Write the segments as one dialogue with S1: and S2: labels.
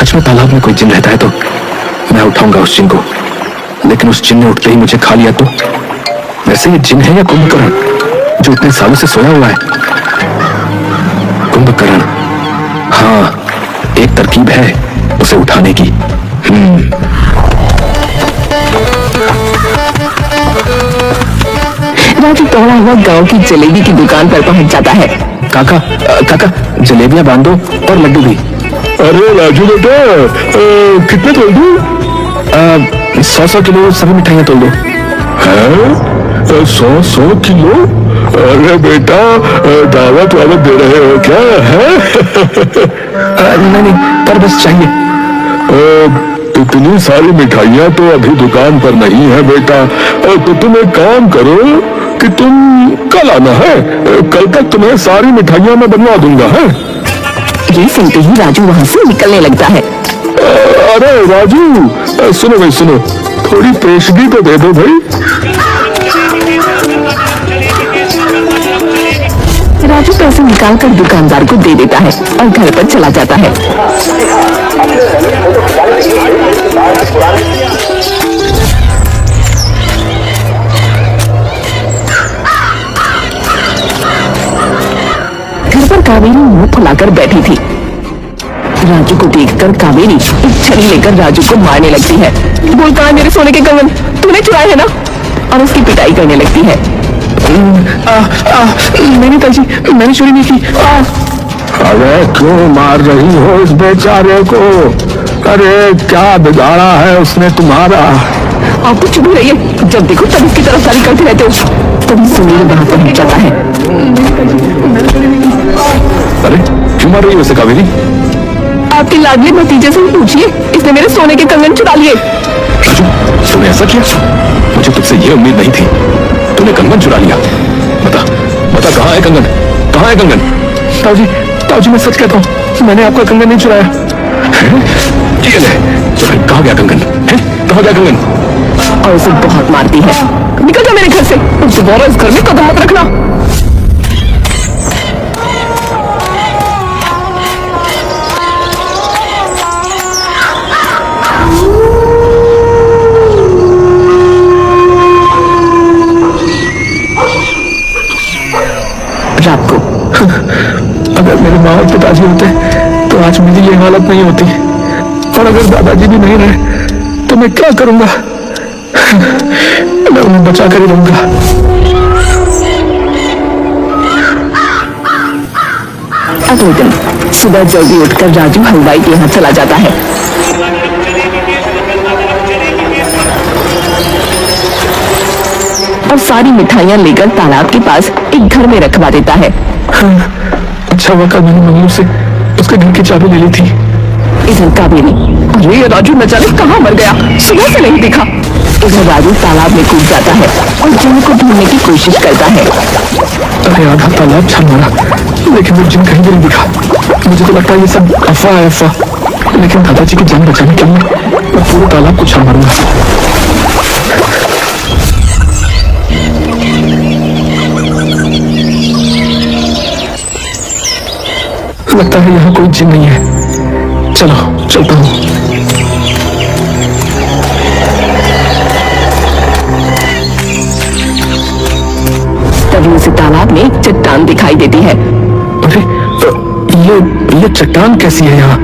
S1: सच में तालाब में कोई जिन रहता है तो मैं उठाऊंगा उस जिन को, लेकिन उस जिन ने उठते ही मुझे खा लिया तो? वैसे ये जिन है या कुंभकर्ण जो इतने सालों से सोया हुआ है? कुंभकर्ण, हाँ, एक तरकीब है उसे उठाने की।
S2: राजू दौड़ा हुआ गांव की जलेबी की दुकान पर पहुंच जाता है।
S1: काका, काका, जलेबियां बांधो और लड्डू भी।
S3: अरे राजू बेटा, कितने तोल दूं?
S1: 100 किलो सभी मिठाइयाँ तोल दो।
S3: हैं? 100 किलो? अरे बेटा, दावत वावत दे रहे हो क्या है?
S1: नहीं, पर बस चाहिए।
S3: इतनी सारी मिठाइयाँ तो अभी दुकान पर नहीं है बेटा। तो तुम एक काम करो कि तुम कल आना है, कल तक तुम्हें सारी मिठाइयाँ मैं बनवा दूंगा है।
S2: ये सुनते ही राजू वहाँ से निकलने लगता है।
S3: अरे राजू, सुनो भाई सुनो, थोड़ी पेशगी तो दे दो भाई।
S2: राजू पैसे निकालकर दुकानदार को दे देता है और घर पर चला जाता है। घर पर कावेरी मुंह फुलाकर बैठी थी। राजू को देखकर कावेरी एक छड़ी लेकर राजू को मारने लगती है। बोल, कहाँ है मेरे सोने के कंगन? तूने चुराए है ना? और उसकी पिटाई करने लगती है।
S1: नहीं ताजी, मैंने चोरी नहीं की।
S3: अरे क्यों मार रही हो इस बेचारे को? अरे क्या बिगाड़ा है उसने तुम्हारा?
S2: आपको चुप ही रहिए, जब देखो तब इसकी तरफदारी करते रहते हो। तभी सुनील वहां पहुंच जाता है।
S1: अरे क्यों मार रही हो उसे कावेरी?
S2: आपके लाडले भतीजे से पूछिए, इसने मेरे सोने के कंगन चुरा लिए।
S1: राजू, तूने ऐसा किया? मुझे तुझसे ये उम्मीद नहीं थी। तूने कंगन चुरा लिया। बता बता, कहाँ है कंगन? कहाँ है कंगन?
S3: ताऊजी, ताऊजी मैं सच कहता हूँ, मैंने आपका कंगन नहीं चुराया।
S1: ये ले, तो फिर कहाँ गया कंगन? कहाँ गया कंगन?
S2: और उसे बहुत मारती है। निकल जा मेरे घर से, दोबारा इस घर में कदम मत रखना। रात को
S3: अगर मेरे माँ और पिताजी होते तो आज मेरी ये हालत नहीं होती, और अगर दादाजी भी नहीं रहे तो मैं क्या करूंगा? मैं उन्हें बचा कर ही रहूंगा।
S2: अगले दिन सुबह जल्दी उठकर राजू हलवाई के यहाँ चला जाता है। और सारी मिठाइयाँ लेकर तालाब के पास एक घर में रखवा देता है।
S3: अच्छा हुआ कल मैंने मम्मी से उसके घर की चाबी ले ली थी।
S2: इधर कावेरी, अरे ये राजू न जाने कहाँ मर गया, सुबह से नहीं दिखा। इधर राजू तालाब में कूद जाता है और जिन को ढूंढने की कोशिश करता है।
S3: अरे आधा तालाब छान मारा, लेकिन वो जिन कहीं भी नहीं दिखा। मुझे तो लगता है ये सब अफवाह है, अफवाह। लेकिन दादाजी की जान बचाने के लिए मैं पूरे तालाब को छान मारूंगा। लगता है यहाँ कोई जिन नहीं है। चलो चलता हूँ।
S2: तभी उसे तालाब में एक चट्टान दिखाई देती है।
S3: अरे ये चट्टान कैसी है यहाँ?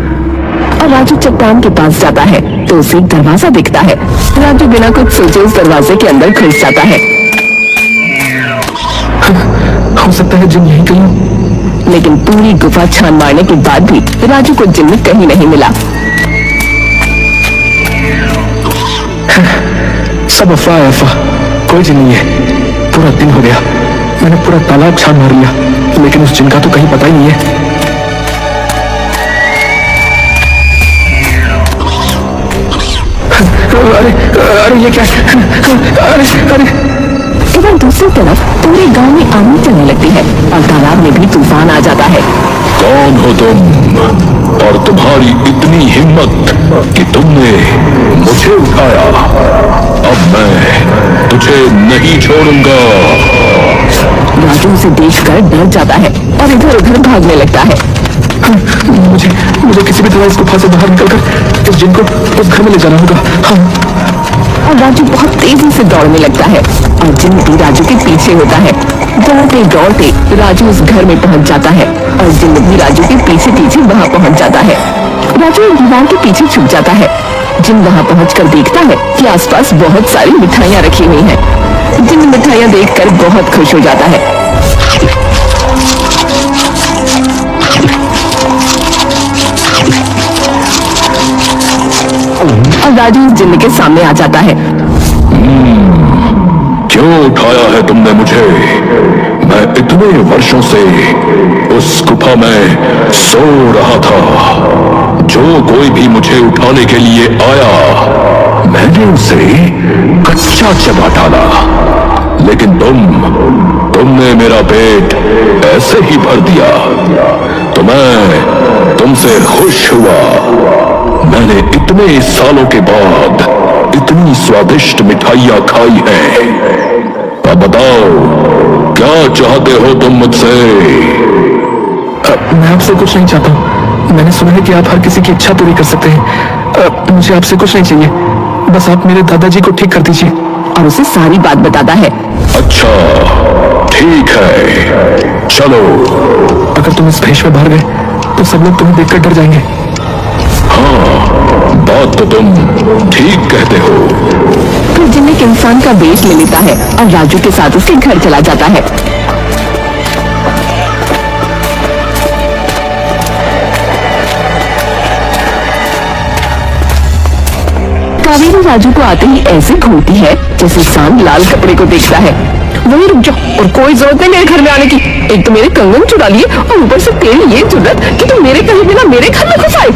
S2: और राजू चट्टान के पास जाता है तो उसे एक दरवाजा दिखता है। राजू बिना कुछ सोचे उस दरवाजे के अंदर घुस जाता है।
S3: हो सकता है जिन यहीं कहीं।
S2: लेकिन पूरी गुफा छान मारने के बाद भी राजू को जिन कहीं नहीं मिला।
S3: सब अफवाह है, अफवाह। कोई जिन नहीं है। पूरा दिन हो गया, मैंने पूरा तालाब छान मार लिया, लेकिन उस जिन का तो कहीं पता ही नहीं है। अरे अरे ये क्या? अरे
S2: इधर दूसरी तरफ पूरे गांव में आंधी चलने लगती है और तालाब में भी तूफान आ जाता है।
S3: कौन हो तुम और तुम्हारी इतनी हिम्मत कि तुमने मुझे उठाया? अब मैं तुझे नहीं छोड़ूंगा।
S2: राजू उसे देखकर डर जाता है और इधर उधर भागने लगता है।
S1: मुझे मुझे किसी भी तरह इस गुफा से बाहर निकलकर इस जिन को उस घर में ले जाना होगा। हाँ।
S2: और राजू बहुत तेजी से दौड़ने लगता है और जिन भी राजू के पीछे होता है। दौड़ते दौड़ते राजू उस घर में पहुंच जाता है और जिन भी राजू के पीछे पीछे वहां पहुंच जाता है। राजू एक दीवार के पीछे छुप जाता है। जिन वहां पहुंचकर देखता है कि आसपास बहुत सारी मिठाइयां रखी हुई हैं। जिन मिठाइयां देखकर बहुत खुश हो जाता है। और राजू उस जिन्न के सामने आ जाता है।
S3: क्यों उठाया है तुमने मुझे? मैं इतने वर्षों से उस गुफा में सो रहा था। जो कोई भी मुझे उठाने के लिए आया मैंने उसे कच्चा चबा डाला, लेकिन तुमने मेरा पेट ऐसे ही भर दिया तो मैं तुमसे खुश हुआ। मैंने इतने सालों के बाद इतनी स्वादिष्ट मिठाइयां खाई हैं। अब बताओ क्या चाहते हो तुम मुझसे?
S1: मैं आपसे कुछ नहीं चाहता हूँ। मैंने सुना है कि आप हर किसी की इच्छा पूरी कर सकते हैं। मुझे आपसे कुछ नहीं चाहिए, बस आप मेरे दादाजी को ठीक कर दीजिए।
S2: और उसे सारी बात बताता है।
S3: अच्छा ठीक है, चलो।
S1: अगर तुम इस भेष में बाहर गए तो सब लोग तुम्हें देखकर डर जाएंगे।
S3: हाँ, बात तो तुम ठीक कहते हो।
S2: फिर जिन एक इंसान का वेश ले लेता है और राजू के साथ उसके घर चला जाता है। कावेरी राजू को आते ही ऐसे घूरती है जैसे सांड लाल कपड़े को देखता है। वही रुक जाओ, और कोई जरूरत नहीं मेरे घर में आने की। एक तो मेरे कंगन चुरा लिए और ऊपर से तेरी ये जरूरत कि तुम मेरे कहे बिना मेरे घर में घुस आए।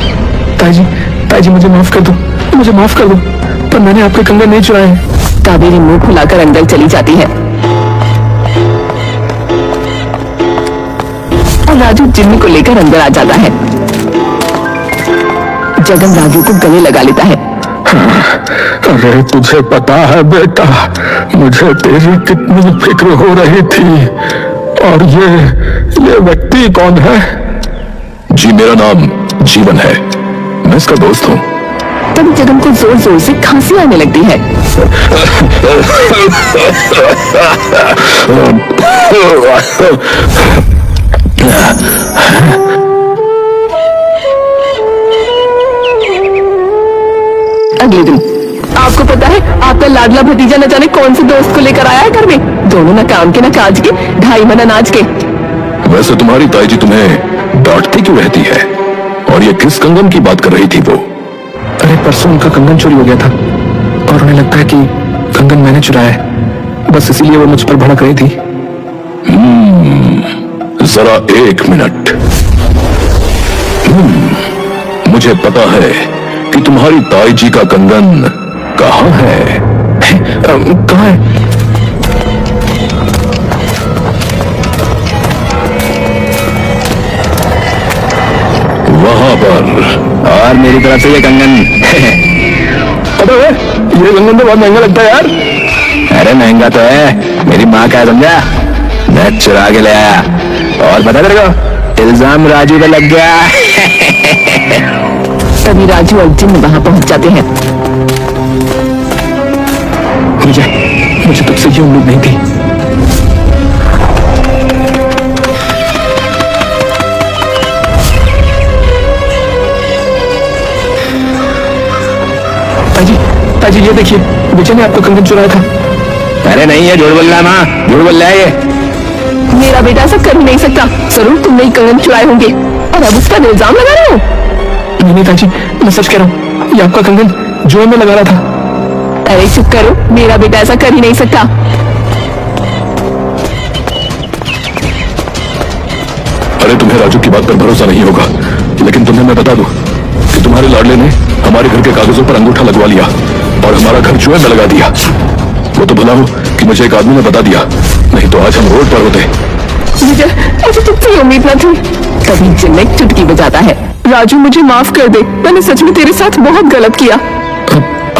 S1: ताई जी मुझे माफ कर दो, मुझे माफ कर दो, पर मैंने आपके कंगन नहीं चुराए हैं।
S2: कावेरी मुंह फुलाकर अंदर चली जाती है और राजू जिन्न को लेकर अंदर आ जाता है। जगन राजू को गले लगा लेता है।
S3: अरे तुझे पता है बेटा, मुझे तेरी कितनी फिक्र हो रही थी। और ये व्यक्ति कौन है? जी मेरा नाम जीवन है, मैं इसका दोस्त हूँ।
S2: तब जगन को जोर जोर से खांसी आने लगती है। अगले दिन आपको पता है आपका लाडला भतीजा न जाने कौन से दोस्त को लेकर आया है घर में। दोनों न काम के न काज के, ढाई मना नाच के।
S3: वैसे तुम्हारी ताई जी तुम्हें डांटती क्यों रहती है? और ये किस कंगन की बात कर रही थी वो?
S1: अरे परसों उनका कंगन चोरी हो गया था और उन्हें लगता है कि कंगन मैंने चुराया है, बस इसीलिए वो मुझ पर भड़क रही थी।
S3: जरा एक मिनट। मुझे पता है कि तुम्हारी ताई जी का कंगन कहाँ है।
S1: कहाँ है?
S3: वहां पर।
S1: और मेरी तरफ से ये कंगन।
S3: अबे ये कंगन तो बहुत महंगा लगता है यार।
S1: अरे महंगा तो है, मेरी माँ का है समझा, मैं चुरा के ले आया। और बता तेरे को इल्जाम राजू पे लग गया।
S2: तभी राजू और जिन्न वहां पहुंच जाते हैं।
S1: मुझे तुझसे ये उम्मीद नहीं थी। ताजी ये देखिए, विजय ने आपका कंगन चुराया था। अरे नहीं, ये झूठ बोल रहा है माँ, झूठ बोल रहा है ये।
S2: मेरा बेटा ऐसा कर ही नहीं सकता। जरूर तुमने ही कंगन चुराए होंगे और अब उस पर इल्जाम लगा रहे हो।
S1: नहीं ताजी, मैं सच कह रहा हूँ, ये आपका कंगन जो मैं लगा रहा था।
S2: अरे चुप करो, मेरा बेटा ऐसा कर ही नहीं सकता।
S3: अरे तुम्हें राजू की बात पर भरोसा नहीं होगा, लेकिन तुम्हें मैं बता दूं कि तुम्हारे लाडले ने हमारे घर के कागजों पर अंगूठा लगवा लिया और हमारा घर जुए में लगा दिया। वो तो भला हो कि मुझे एक आदमी ने बता दिया, नहीं तो आज हम रोड पर होते।
S2: विजय, मुझे तुझसे उम्मीद न थी। तभी जिन्न एक चुटकी बजाता है। राजू मुझे माफ कर दे, मैंने सच में तेरे साथ बहुत गलत किया।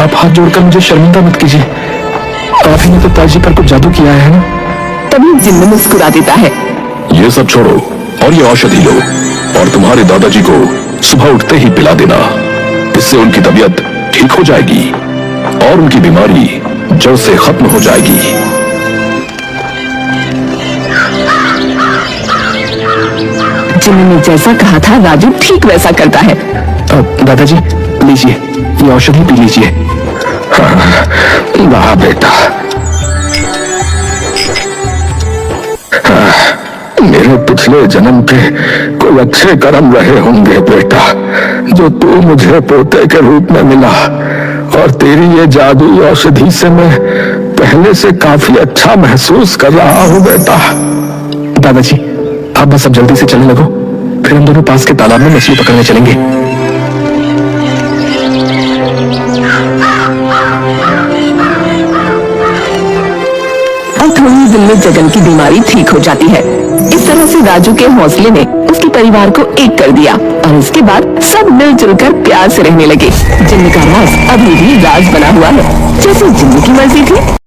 S1: आप हाथ जोड़कर मुझे शर्मिंदा मत कीजिए। आप ही ने तो ताजी पर कुछ जादू किया है ना।
S2: तभी जिन्न मुस्कुरा देता है।
S3: ये सब छोड़ो और ये औषधि लो, और तुम्हारे दादाजी को सुबह उठते ही पिला देना। इससे उनकी तबीयत ठीक हो जाएगी और उनकी बीमारी जड़ से खत्म हो जाएगी।
S2: जिन्नी ने जैसा कहा था राजू ठीक वैसा करता है।
S1: दादाजी लीजिए, ये औषधि पी लीजिए।
S3: वाह बेटा, मेरे पिछले जन्म के कोई अच्छे कर्म रहे होंगे बेटा, जो तू मुझे पोते के रूप में मिला। और तेरी ये जादुई औषधि से मैं पहले से काफी अच्छा महसूस कर रहा हूँ बेटा।
S1: दादाजी आप बस अब जल्दी से चलने लगो, फिर हम दोनों पास के तालाब में मछली पकड़ने चलेंगे।
S2: और थोड़ी ही दिन में जगन की बीमारी ठीक हो जाती है। इस तरह से राजू के हौसले ने उसके परिवार को एक कर दिया और इसके बाद सब मिलजुल कर प्यार से रहने लगे। जिन्न का राज अभी भी राज बना हुआ है, जैसे जिन्न की मर्जी थी